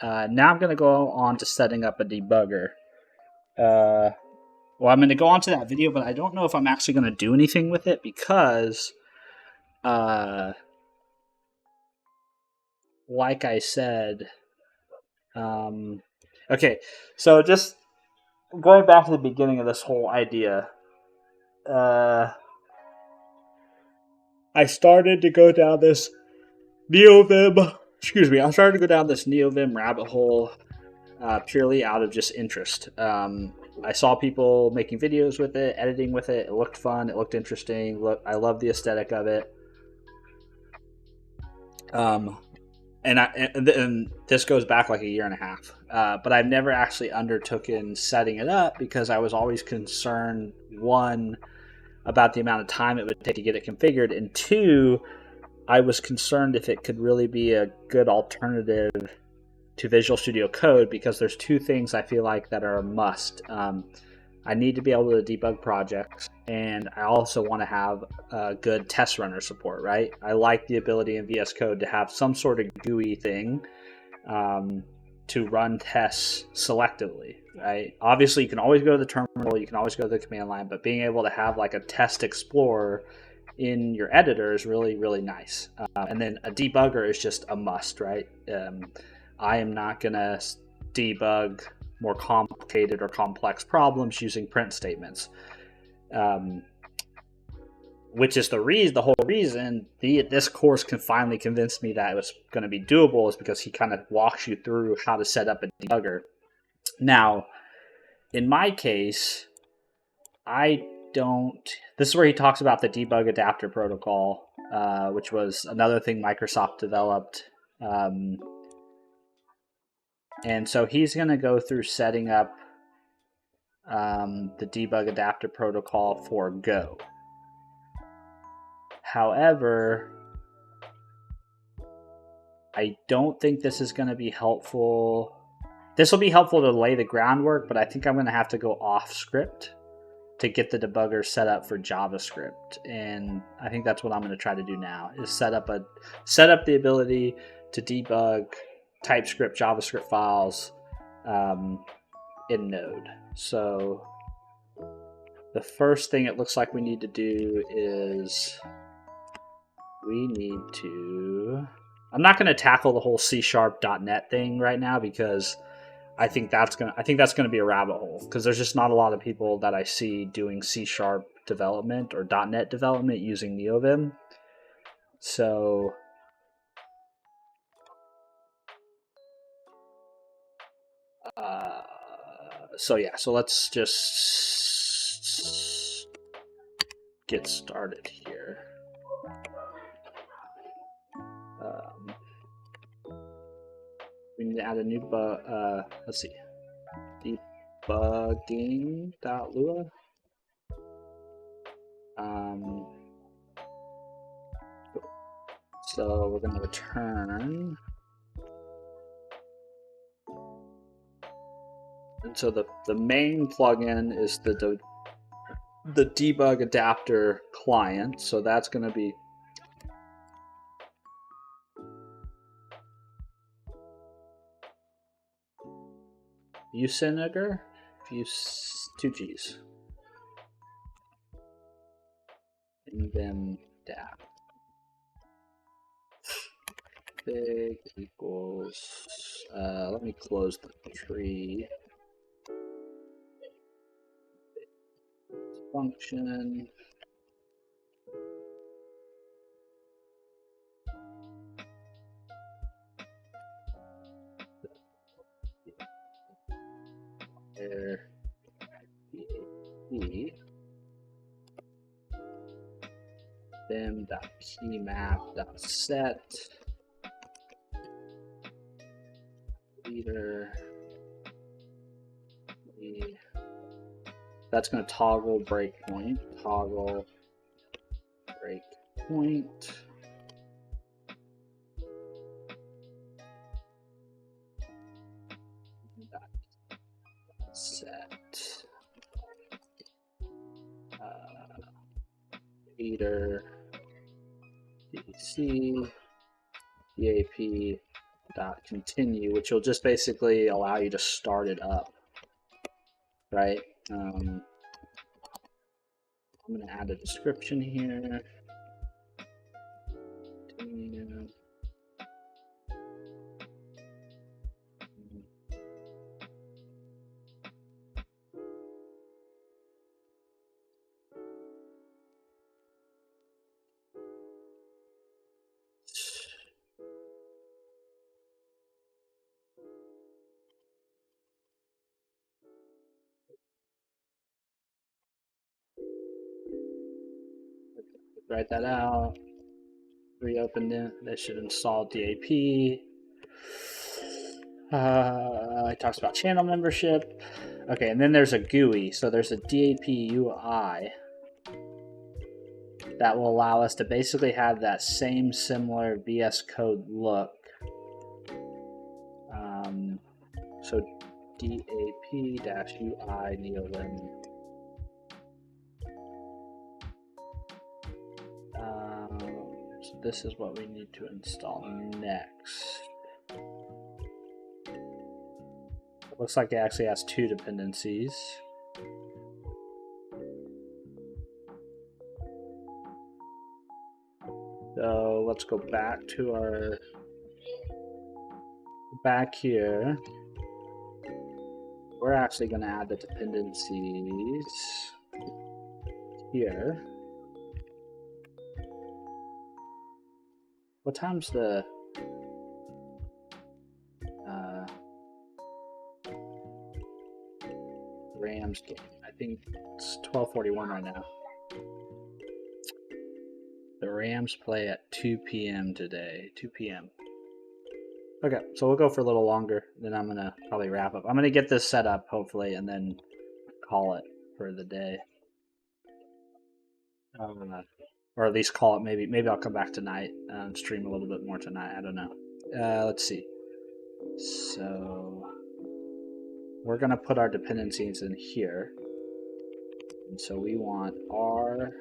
Now I'm going to go on to setting up a debugger. Well, I'm going to go on to that video, but I don't know if I'm actually going to do anything with it because, like I said, okay, so just going back to the beginning of this whole idea, I started to go down this Neovim, I started to go down this Neovim rabbit hole purely out of just interest. I saw people making videos with it, editing with it. It looked fun. It looked interesting. I love the aesthetic of it. And this goes back like a year and a half. But I've never actually undertaken setting it up because I was always concerned, one, about the amount of time it would take to get it configured, and two, I was concerned if it could really be a good alternative to Visual Studio Code, because there's two things I feel like that are a must. I need to be able to debug projects, and I also want to have good test runner support, right? I like the ability in VS Code to have some sort of GUI thing to run tests selectively, right? Obviously, you can always go to the terminal, you can always go to the command line, but being able to have like a test explorer in your editor is really, really nice. And then a debugger is just a must, right? I am not going to debug more complicated or complex problems using print statements, which is the whole reason this course can finally convince me that it was going to be doable, is because he kind of walks you through how to set up a debugger. Now, in my case, this is where he talks about the debug adapter protocol, which was another thing Microsoft developed. And so he's going to go through setting up the debug adapter protocol for Go. However, I don't think this is going to be helpful. This will be helpful to lay the groundwork, but I think I'm going to have to go off script to get the debugger set up for JavaScript. And I think that's what I'm going to try to do now, is set up the ability to debug TypeScript, JavaScript files in Node. So the first thing it looks like we need to do is I'm not going to tackle the whole C#.NET thing right now, because I think that's going to be a rabbit hole, because there's just not a lot of people that I see doing C# development or .NET development using Neovim. So so let's just get started here. We need to add a new let's see, debugging.lua. So we're going to return. And so the main plugin is the debug adapter client. So that's going to be Viewsiniger, two G's, nvim-dap. Big equals, let me close the tree. Function. There. nvim-dap-keymap.set leader. That's going to toggle breakpoint. Set leader DC DAP nvim-dap.continue, which will just basically allow you to start it up, right? I'm going to add a description here. Continue. Write that out. Reopen it. That should install DAP. It talks about channel membership. Okay, and then there's a GUI. So there's a DAP UI that will allow us to basically have that same similar VS Code look. So DAP-UI Neovim. So this is what we need to install next. It looks like it actually has two dependencies. So let's go back to our back here. We're actually going to add the dependencies here. What time's the Rams game? I think it's 12:41 right now. The Rams play at 2 p.m. today. 2 p.m. Okay, so we'll go for a little longer. Then I'm going to probably wrap up. I'm going to get this set up, hopefully, and then call it for the day. Or at least call it. Maybe I'll come back tonight and stream a little bit more tonight. I don't know. Let's see. So we're going to put our dependencies in here. And so we want our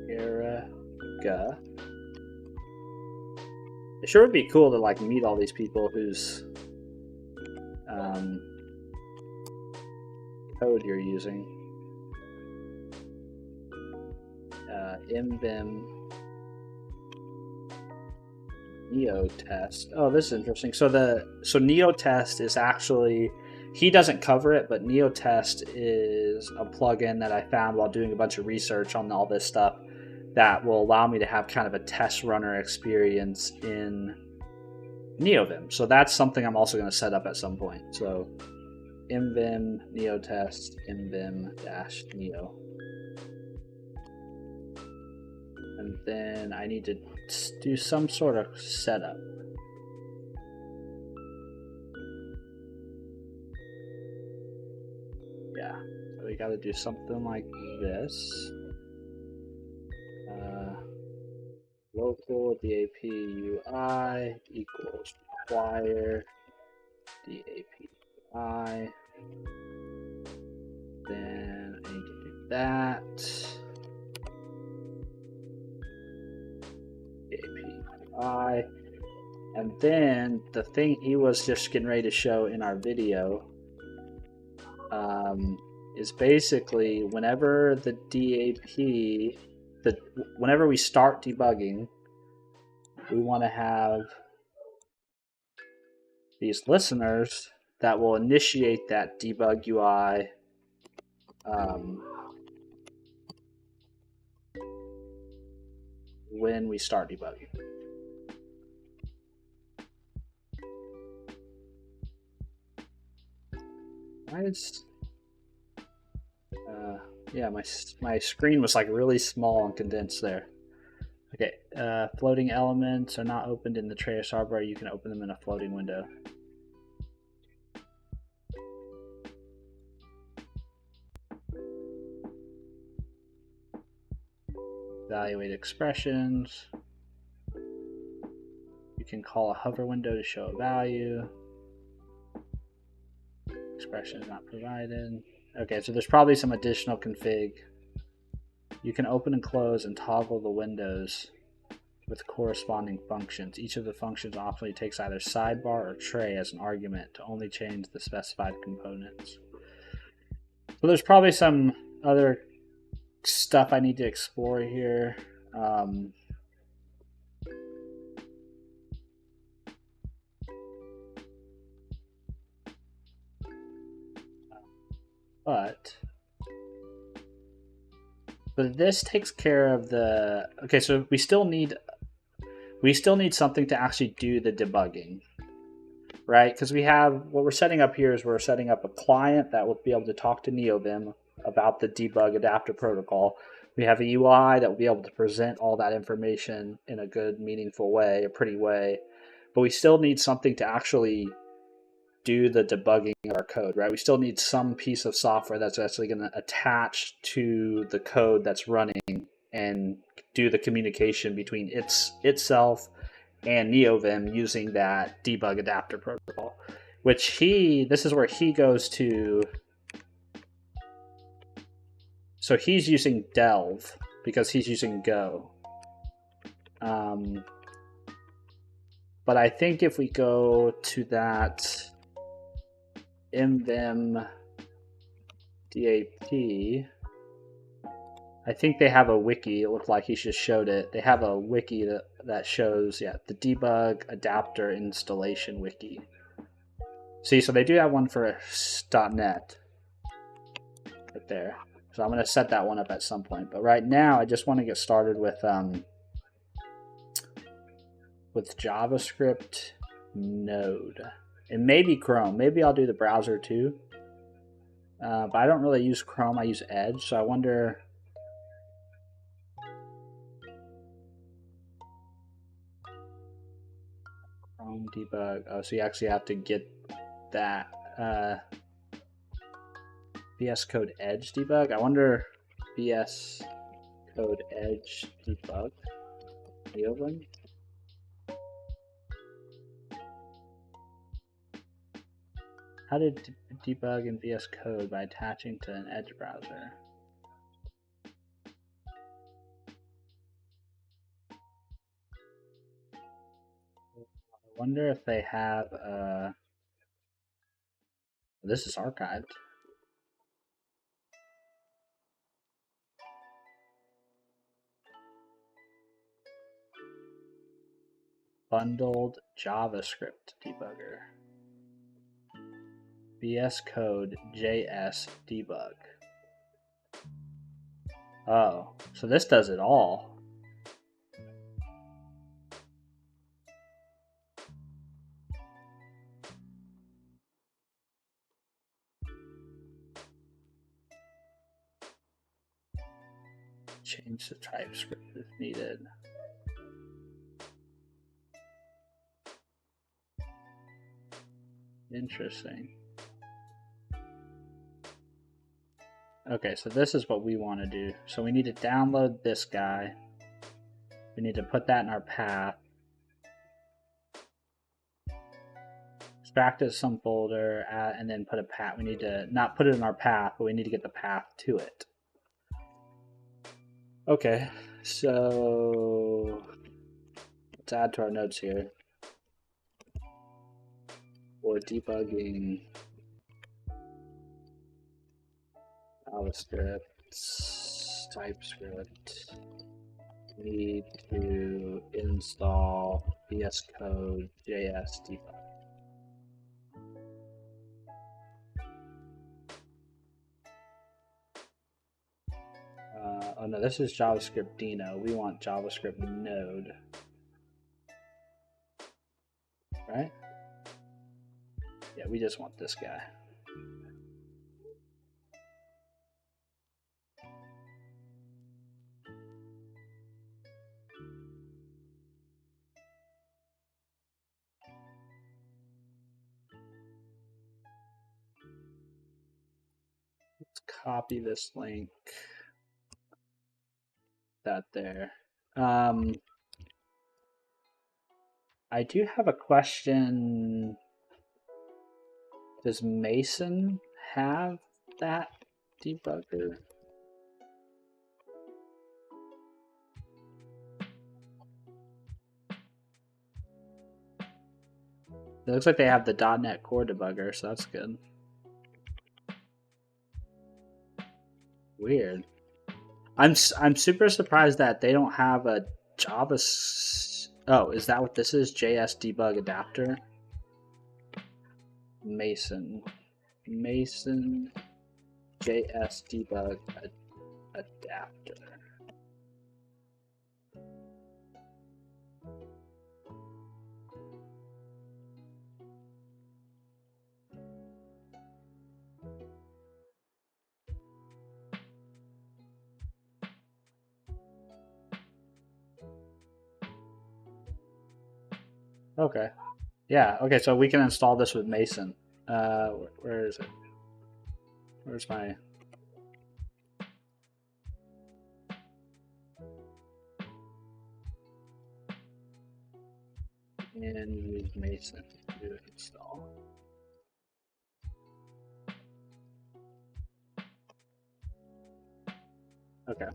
Karaga. It sure would be cool to like meet all these people whose code you're using. nvim neo test. Oh, this is interesting. So neo test is actually, he doesn't cover it, but neo test is a plugin that I found while doing a bunch of research on all this stuff that will allow me to have kind of a test runner experience in Neovim. So that's something I'm also going to set up at some point. So nvim neo test nvim-neo. And then I need to do some sort of setup. Yeah, so we got to do something like this. Local DAP UI equals require DAP UI. Then I need to do that. DAP UI. And then the thing he was just getting ready to show in our video is basically whenever the DAP, whenever we start debugging, we want to have these listeners that will initiate that debug UI when we start debugging. Why is yeah, my screen was like really small and condensed there. Okay, floating elements are not opened in the tray sidebar. You can open them in a floating window. Evaluate expressions. You can call a hover window to show a value. Expression is not provided. Okay, so there's probably some additional config. You can open and close and toggle the windows with corresponding functions. Each of the functions optionally takes either sidebar or tray as an argument to only change the specified components. So there's probably some other stuff I need to explore here. But this takes care of the, okay, so we still need something to actually do the debugging, right? Because we have, what we're setting up here is we're setting up a client that will be able to talk to Neovim about the debug adapter protocol. We have a UI that will be able to present all that information in a good, meaningful way, a pretty way. But we still need something to actually do the debugging of our code, right? We still need some piece of software that's actually going to attach to the code that's running and do the communication between itself and Neovim using that debug adapter protocol, which this is where he goes to. So he's using Delve because he's using Go. But I think if we go to that nvim-dap, I think they have a wiki. It looked like he just showed it. They have a wiki that shows, yeah, the debug adapter installation wiki. See, so they do have one for .NET right there. So I'm going to set that one up at some point. But right now, I just want to get started with JavaScript Node. And maybe Chrome. Maybe I'll do the browser too. But I don't really use Chrome. I use Edge. So I wonder... Chrome debug. Oh, so you actually have to get that VS Code Edge debug. I wonder VS Code Edge debug. Neovim. How to debug in VS Code by attaching to an Edge browser. I wonder if they have this is archived. Bundled JavaScript debugger. VS Code JS debug. Oh, so this does it all. Change the TypeScript if needed. Interesting. Okay, so this is what we want to do. So we need to download this guy. We need to put that in our path. Extract to some folder, and then put a path. We need to not put it in our path, but we need to get the path to it. Okay, so let's add to our notes here. For debugging JavaScript, TypeScript, need to install VS Code JS debug. Oh no, this is JavaScript Dino. We want JavaScript Node. Right? Yeah, we just want this guy. Let's copy this link. That there. I do have a question. Does Mason have that debugger? It looks like they have the .NET Core debugger, so that's good. Weird. I'm super surprised that they don't have a Java. Oh, is that what this is? JS debug adapter. Mason JS debug adapter. Okay. Yeah, okay, so we can install this with Mason. Where is it? Where's my... And use Mason to install. Okay.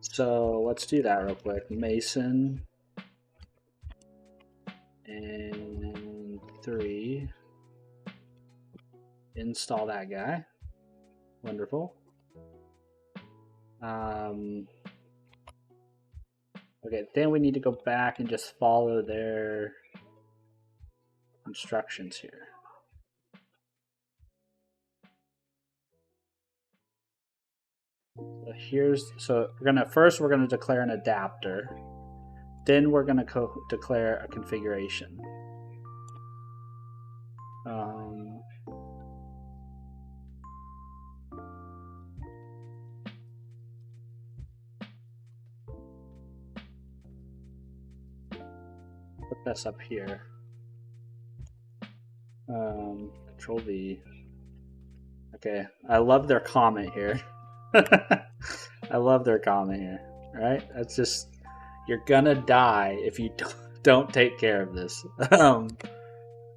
So let's do that real quick. Mason and 3. Install that guy. Wonderful. Okay, then we need to go back and just follow their instructions here. So we're gonna declare an adapter. Then we're gonna declare a configuration. Put this up here. Control V. Okay, I love their comment here. I love their comment here. Right? That's just, you're gonna die if you don't take care of this.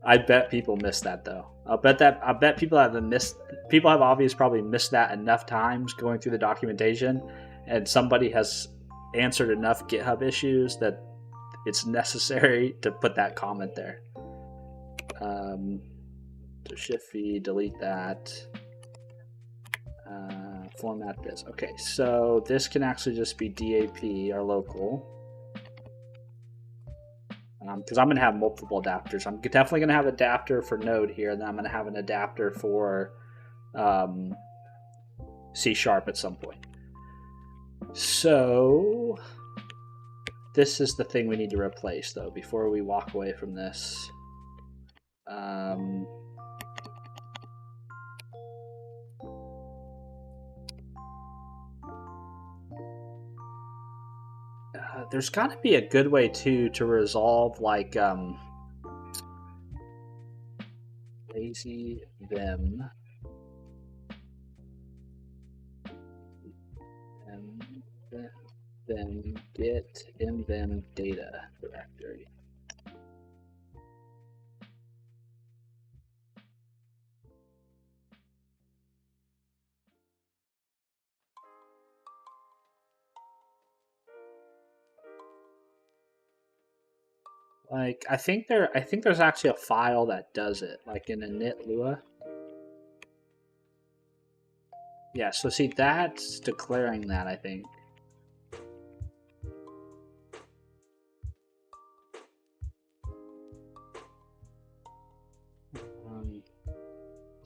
I bet people miss that though. I bet people have obviously probably missed that enough times going through the documentation, and somebody has answered enough GitHub issues that it's necessary to put that comment there. So Shift V, delete that. Format this. Okay, so this can actually just be DAP, our local. Because I'm going to have multiple adapters. I'm definitely going to have an adapter for Node here, and then I'm going to have an adapter for C# at some point. So this is the thing we need to replace, though, before we walk away from this. There's got to be a good way too to resolve like lazy vim and then get nvim-data directory. Like I think there's actually a file that does it, like in init lua. Yeah, so see that's declaring that, I think.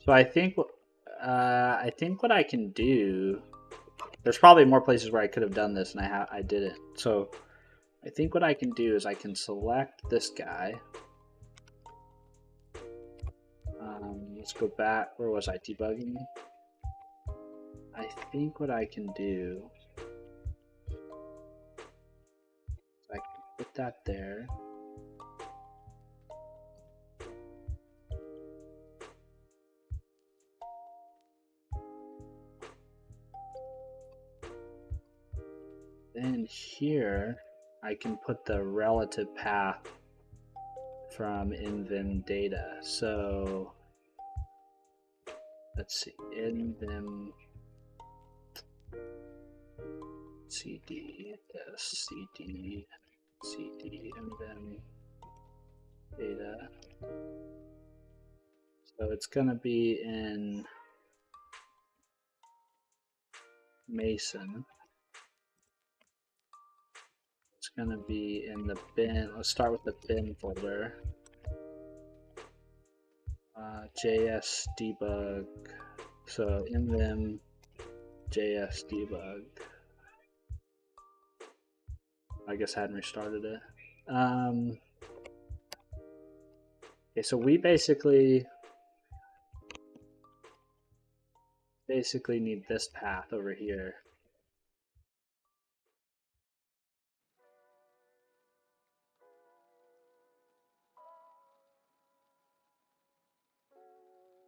So I think what I can do. There's probably more places where I could have done this, and I didn't. So I think what I can do is I can select this guy. Let's go back. Where was I debugging? I think what I can do is I can put that there. Then here I can put the relative path from nvim-data. So let's see, nvim cd nvim-data. So it's going to be in Mason. It's going to be in the bin. Let's start with the bin folder. JS debug. So nvim JS debug. I guess I hadn't restarted it. Okay, so we basically need this path over here.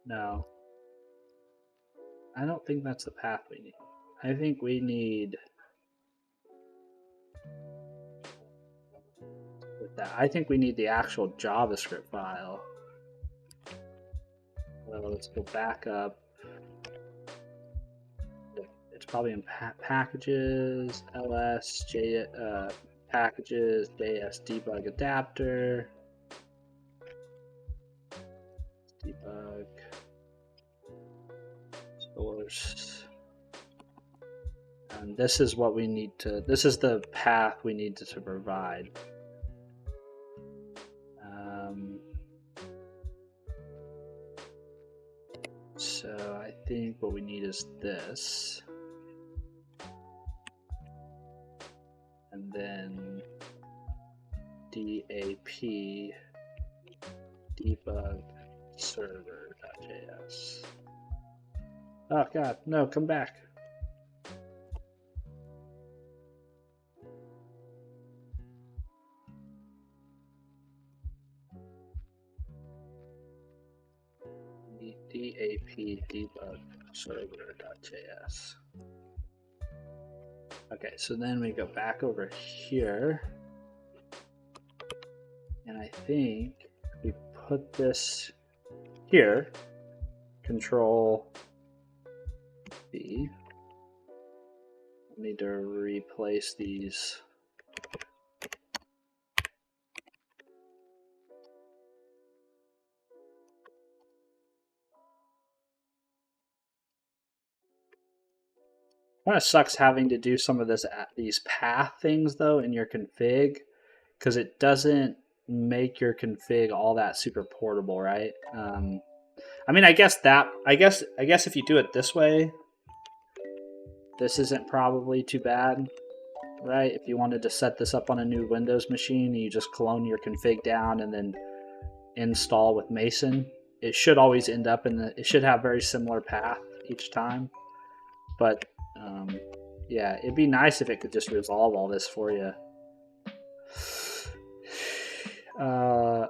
No, I don't think that's the path we need. I think we need with that. I think we need the actual JavaScript file. Well, let's go back up. It's probably in packages, ls, packages, JS debug adapter, debug, source. And this is what we need to, this is the path we need to provide. So I think what we need is this. And then DAP debug server.js. Oh god, no, come back. DAP debug server.js. Okay, so then we go back over here, and I think we put this here, Control B. I need to replace these. Kind of sucks having to do some of these path things though in your config, because it doesn't make your config all that super portable, right? I mean, I guess if you do it this way, this isn't probably too bad, right? If you wanted to set this up on a new Windows machine, you just clone your config down and then install with Mason. It should always end up in it should have very similar path each time, but yeah, it'd be nice if it could just resolve all this for you.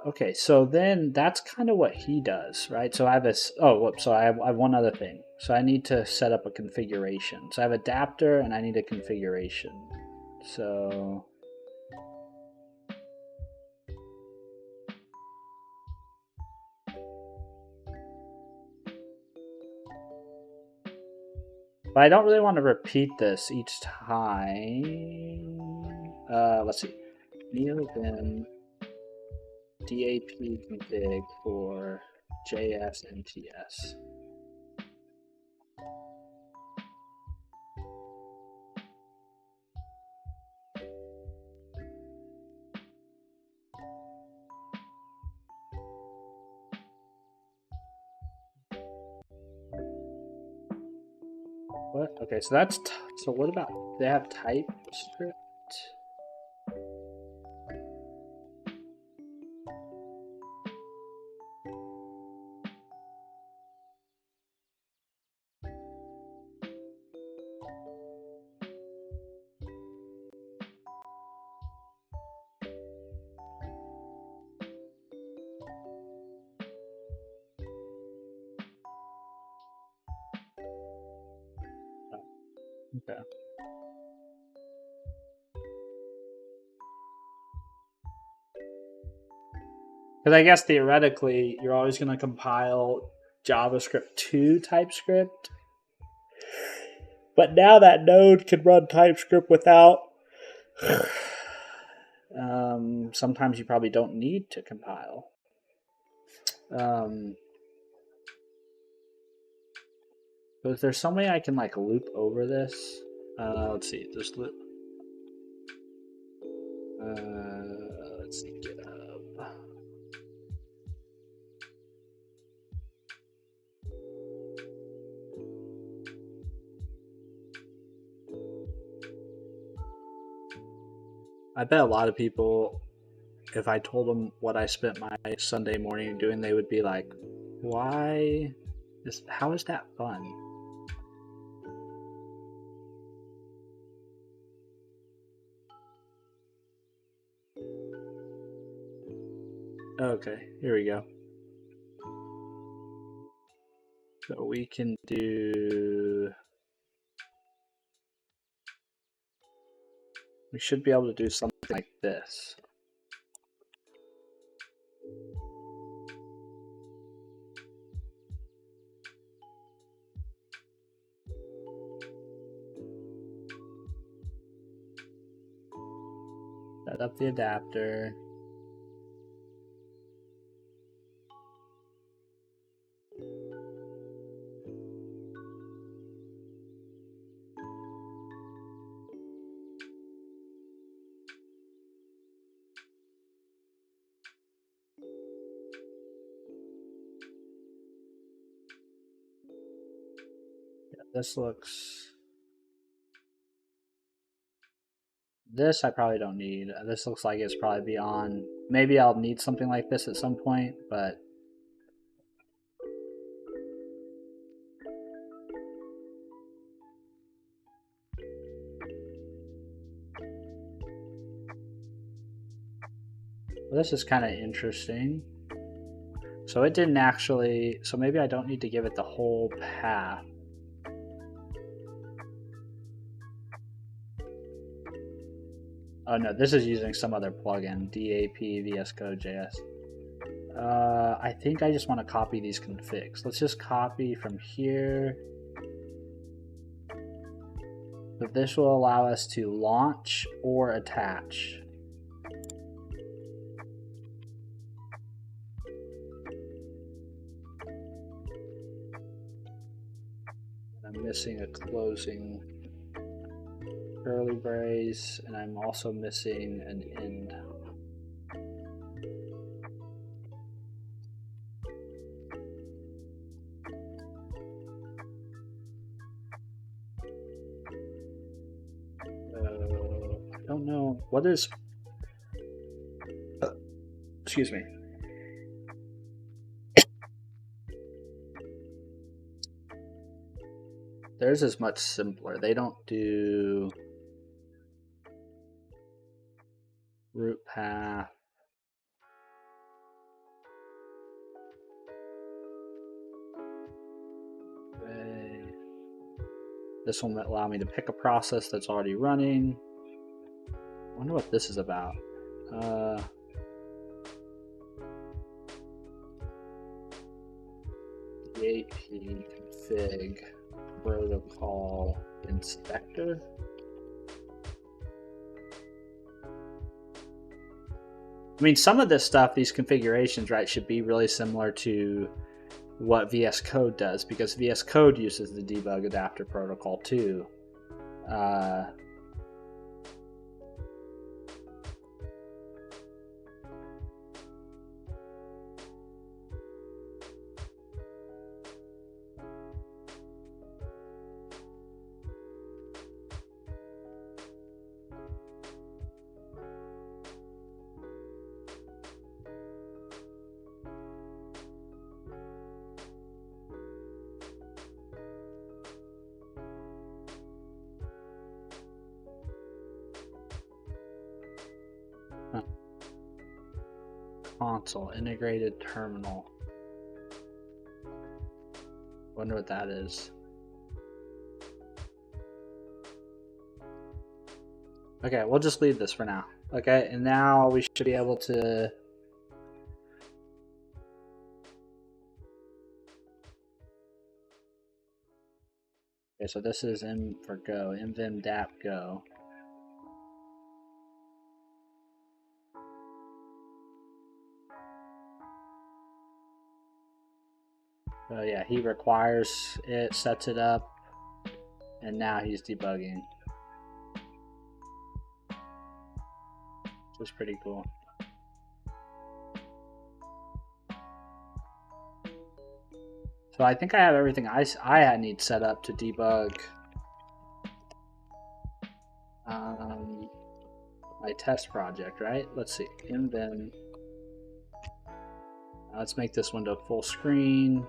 Okay, so then that's kind of what he does, right? So I have I have one other thing. So I need to set up a configuration. So I have adapter and I need a configuration. So but I don't really want to repeat this each time. Let's see. Neovim DAP config for JS and TS. What? Okay, so that's so. What about they have TypeScript? Okay. Because I guess theoretically, you're always going to compile JavaScript to TypeScript. But now that node can run TypeScript without. Sometimes you probably don't need to compile. But if there's some way I can like loop over this, let's see, just loop. Let's see, get up. I bet a lot of people, if I told them what I spent my Sunday morning doing, they would be like, "Why? How is that fun?" Okay, here we go. So we can do. We should be able to do something like this. Set up the adapter. Yeah, this looks. This I probably don't need. This looks like it's probably beyond. Maybe I'll need something like this at some point, but this is kind of interesting. So it didn't actually. So maybe I don't need to give it the whole path. Oh no, this is using some other plugin, DAP VS Code JS. I think I just want to copy these configs. Let's just copy from here. But this will allow us to launch or attach. I'm missing a closing curly brace, and I'm also missing an end. I don't know what is. Excuse me. Theirs is much simpler. They don't do root path. Okay. This will allow me to pick a process that's already running. I wonder what this is about. DAP config protocol inspector. I mean, some of this stuff, these configurations, right, should be really similar to what VS Code does, because VS Code uses the debug adapter protocol too. Console, integrated terminal. Wonder what that is. Okay, we'll just leave this for now. Okay, and now we should be able to. Okay, so this is M for Go, nvim-dap Go. So yeah, he requires it, sets it up, and now he's debugging. Which is pretty cool. So I think I have everything I need set up to debug my test project, right? Let's see, nvim. Let's make this window full screen.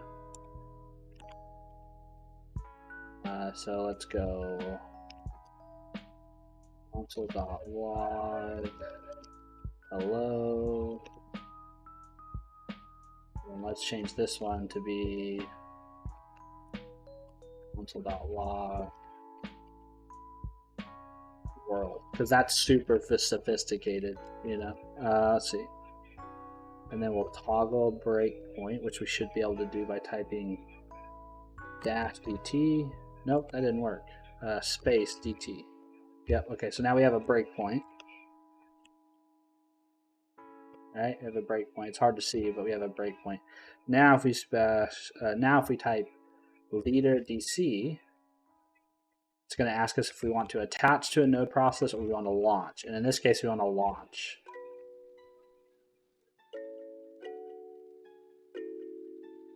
So let's go console.log hello. And let's change this one to be console.log world, because that's super sophisticated, you know. Let's see. And then we'll toggle breakpoint, which we should be able to do by typing -dt. Nope, that didn't work. Space dt. Yep, okay, so now we have a breakpoint. Right, we have a breakpoint. It's hard to see, but we have a breakpoint. Now if we type leader DC, it's going to ask us if we want to attach to a node process or we want to launch. And in this case, we want to launch.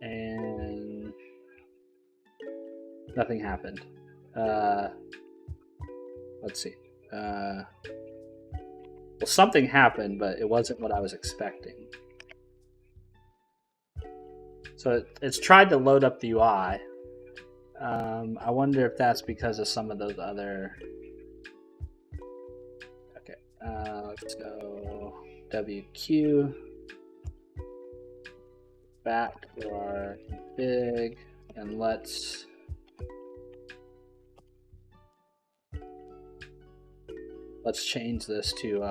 And nothing happened. Let's see. Well, something happened, but it wasn't what I was expecting. So it's tried to load up the UI. I wonder if that's because of some of those other... Okay, let's go WQ. Back to our config, and let's change this to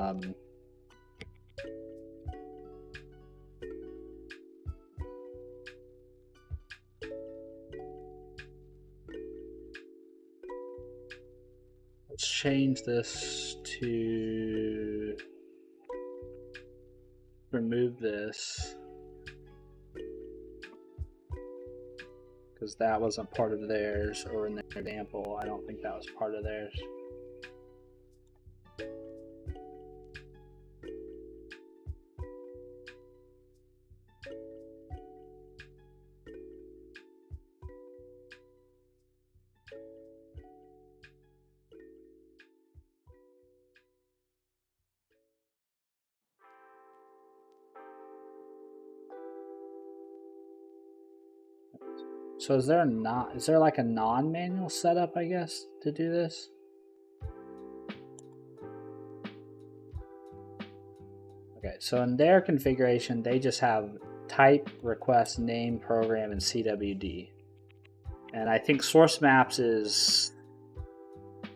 remove this, because that wasn't part of theirs, or in their example, I don't think that was part of theirs. So is there like a non-manual setup, I guess, to do this? Okay, so in their configuration, they just have type, request, name, program, and CWD. And I think source maps is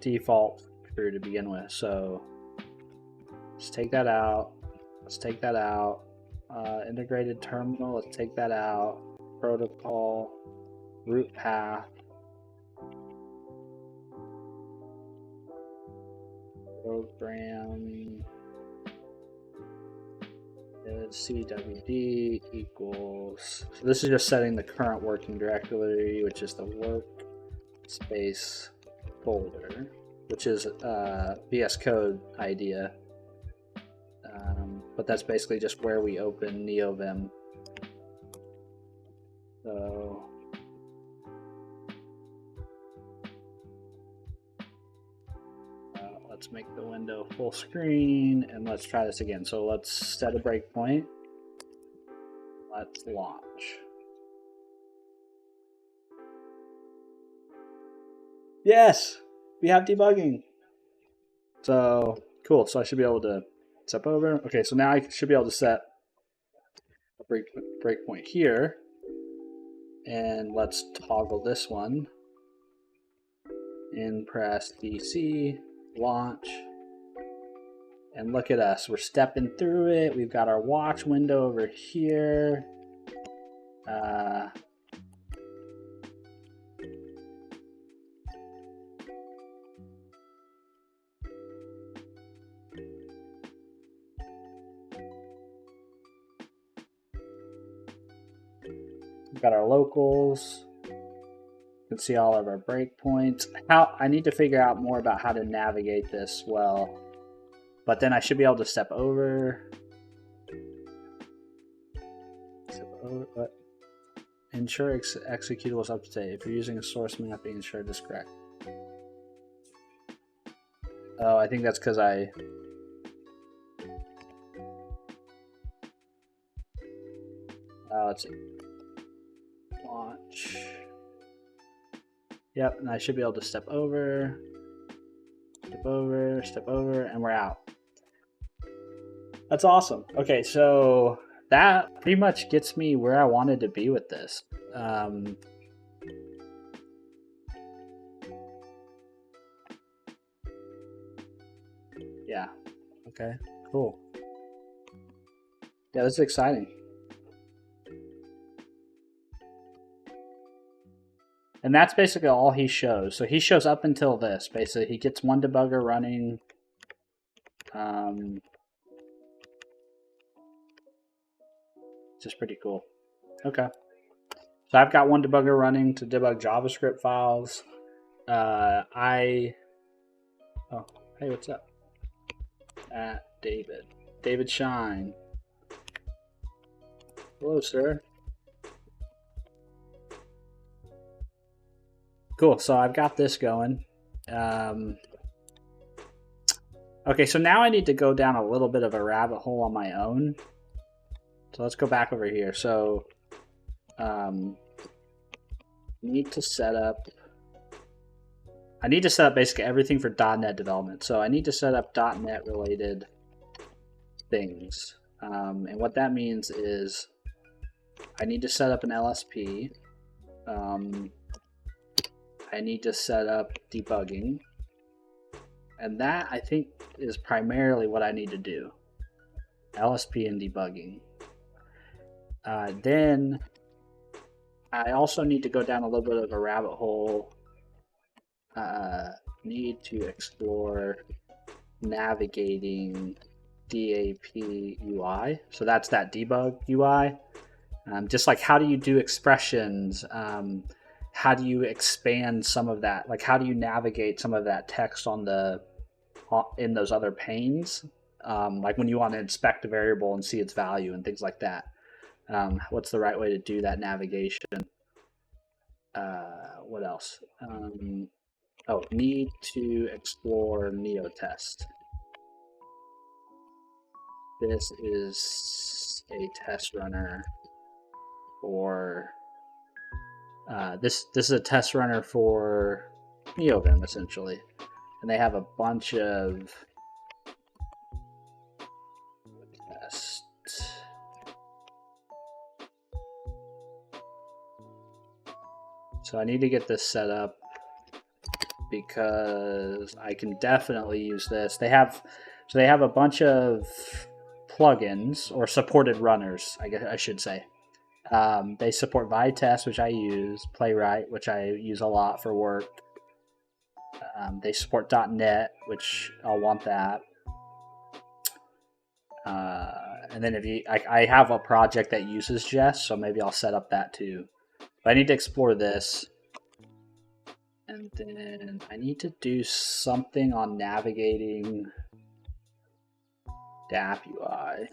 default true to begin with. So let's take that out. Let's take that out. Integrated terminal, let's take that out. Protocol. Root path, program is CWD equals. So this is just setting the current working directory, which is the workspace folder, which is VS Code idea. But that's basically just where we open Neovim. So let's make the window full screen, and let's try this again. So let's set a breakpoint. Let's launch. Yes, we have debugging. So cool. So I should be able to step over. Okay, so now I should be able to set a breakpoint here. And let's toggle this one. And press DC. Launch, and look at us, we're stepping through it. We've got our watch window over here. got our locals. You can see all of our breakpoints. I need to figure out more about how to navigate this well. But then I should be able to step over. Ensure executables up to date. If you're using a source map, ensure it is correct. Oh, I think that's because let's see. Launch. Yep, and I should be able to step over, and we're out. That's awesome. Okay, so that pretty much gets me where I wanted to be with this. Yeah, okay, cool. Yeah, this is exciting. And that's basically all he shows. So he shows up until this. Basically, he gets one debugger running. Just pretty cool. Okay. So I've got one debugger running to debug JavaScript files. Oh, hey, what's up? At David Shine. Hello, sir. Cool, so I've got this going. Okay, so now I need to go down a little bit of a rabbit hole on my own. So let's go back over here. So, need to set up basically everything for .NET development. So I need to set up .NET related things. And what that means is I need to set up an LSP. I need to set up debugging. And that, I think, is primarily what I need to do. LSP and debugging. Then I also need to go down a little bit of a rabbit hole. Need to explore navigating DAP UI. So that's that debug UI. Just like how do you do expressions? How do you expand some of that? Like how do you navigate some of that text in those other panes? Like when you want to inspect a variable and see its value and things like that. What's the right way to do that navigation? What else? Need to explore NeoTest. This is a test runner for this is a test runner for Neovim essentially, and they have a bunch of tests. So I need to get this set up because I can definitely use this. They have a bunch of plugins or supported runners, I guess I should say. They support Vitest, which I use, Playwright, which I use a lot for work. They support .NET, which I'll want that. And then I have a project that uses Jest, so maybe I'll set up that too. But I need to explore this. And then I need to do something on navigating DAP UI.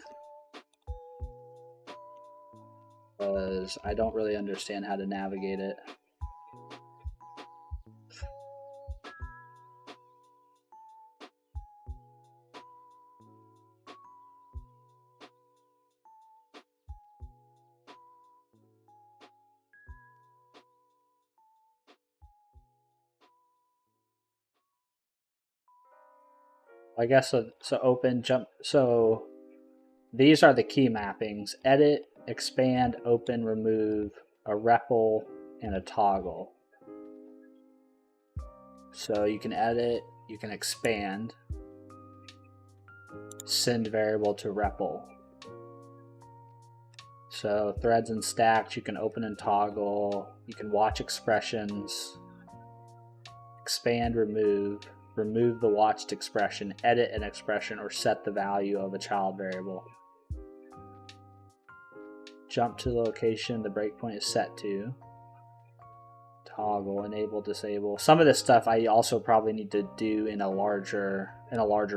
Because I don't really understand how to navigate it. I guess so open, jump. So these are the key mappings: edit, expand, open, remove, a REPL, and a toggle. So you can edit, you can expand, send variable to REPL. So threads and stacks, you can open and toggle, you can watch expressions, expand, remove the watched expression, edit an expression, or set the value of a child variable. jump to the location the breakpoint is set to. Toggle, enable, disable. Some of this stuff I also probably need to do in a larger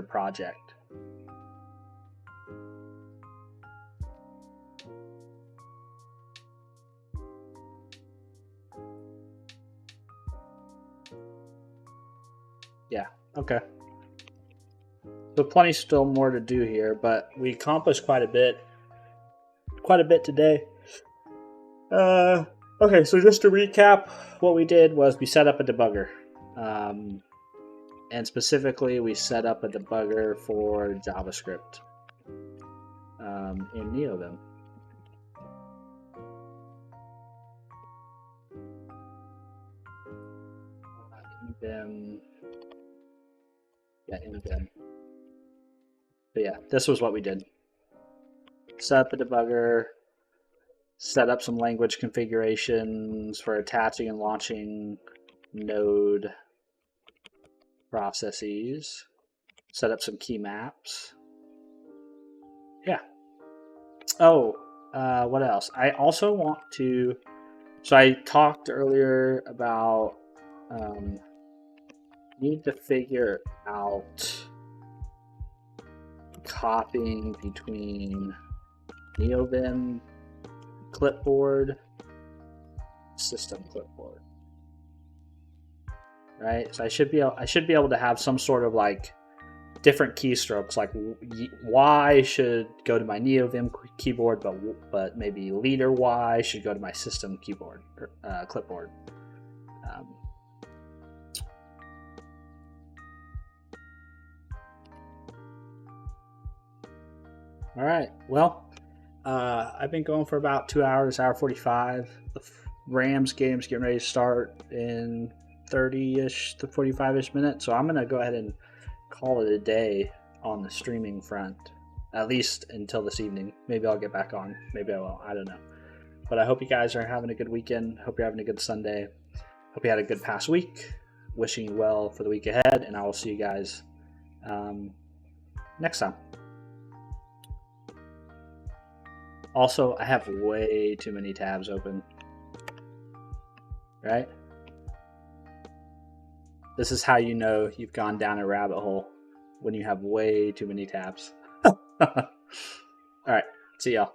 project. Yeah, okay. So plenty still more to do here, but we accomplished quite a bit today. Okay, so just to recap, what we did was we set up a debugger. And specifically, we set up a debugger for JavaScript in Neovim. nvim. But yeah, this was what we did. Set up a debugger, set up some language configurations for attaching and launching node processes, set up some key maps. Yeah. Oh, what else? I also want to, so I talked earlier about need to figure out copying between Neovim clipboard, system clipboard, right? So I should be able to have some sort of like different keystrokes, like Y should go to my Neovim keyboard, but maybe leader Y should go to my system keyboard clipboard. All right. Well, I've been going for about 2 hours, hour 45. The Rams game's getting ready to start in 30-ish to 45-ish minutes. So I'm going to go ahead and call it a day on the streaming front, at least until this evening. Maybe I'll get back on. Maybe I won't. I don't know. But I hope you guys are having a good weekend. Hope you're having a good Sunday. Hope you had a good past week. Wishing you well for the week ahead. And I will see you guys next time. Also, I have way too many tabs open, right? This is how you know you've gone down a rabbit hole, when you have way too many tabs. All right, see y'all.